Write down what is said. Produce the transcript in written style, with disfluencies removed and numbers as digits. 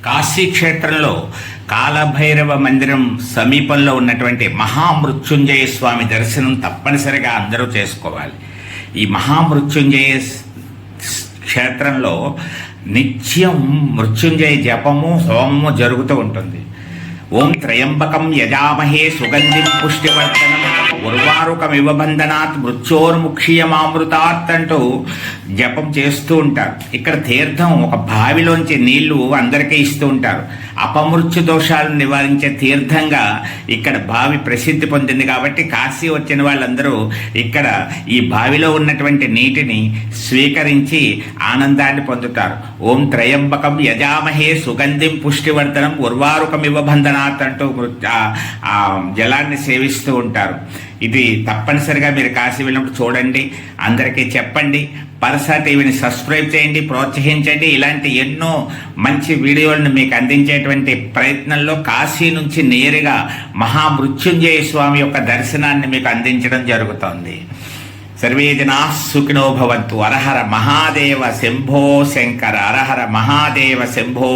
కాశీ క్షేత్రంలో కాలభైరవ మందిరం సమీపంలో ఉన్నటువంటి మహామృత్యుంజయ స్వామి దర్శనం తప్పనిసరిగా అందరూ చేసుకోవాలి. ఈ మహామృత్యుంజయ క్షేత్రంలో నిత్యం మృత్యుంజయ జపము హోమము జరుగుతూ ఉంటుంది. ఓం త్రయంబకం యజామహే సుగంధిం పుష్టివర్ధనం ఉర్వారుకమివ బంధనాత్ మృత్యోర్ముక్షీయమామృతాత్ అంటూ జపం చేస్తూ ఉంటారు. ఇక్కడ తీర్థం ఒక బావిలోంచి నీళ్లు అందరికీ ఇస్తూ ఉంటారు. అపమృత్యు దోషాలను నివారించే తీర్థంగా ఇక్కడ బావి ప్రసిద్ధి పొందింది. కాబట్టి కాశీ వచ్చిన వాళ్ళందరూ ఇక్కడ ఈ బావిలో ఉన్నటువంటి నీటిని స్వీకరించి ఆనందాన్ని పొందుతారు. ఓం త్రయంబకం యజామహే సుగంధిం పుష్టివర్ధనం ఉర్వారుకమివ బంధనాత్ అంటూ ఆ జలాన్ని సేవిస్తూ ఉంటారు. ఇది తప్పనిసరిగా మీరు కాశీ వెళ్ళినప్పుడు చూడండి, అందరికీ చెప్పండి. పరసా టీవీని సబ్స్క్రైబ్ చేయండి, ప్రోత్సహించండి. ఇలాంటి ఎన్నో మంచి వీడియోలను మీకు అందించేటువంటి ప్రయత్నంలో కాశీ నుంచి నేరుగా మహామృత్యుంజయ స్వామి యొక్క దర్శనాన్ని మీకు అందించడం జరుగుతోంది. సర్వే జనాః సుఖినో భవంతు. హరహర మహాదేవ శంభో శంకర. హరహర మహాదేవ శంభో.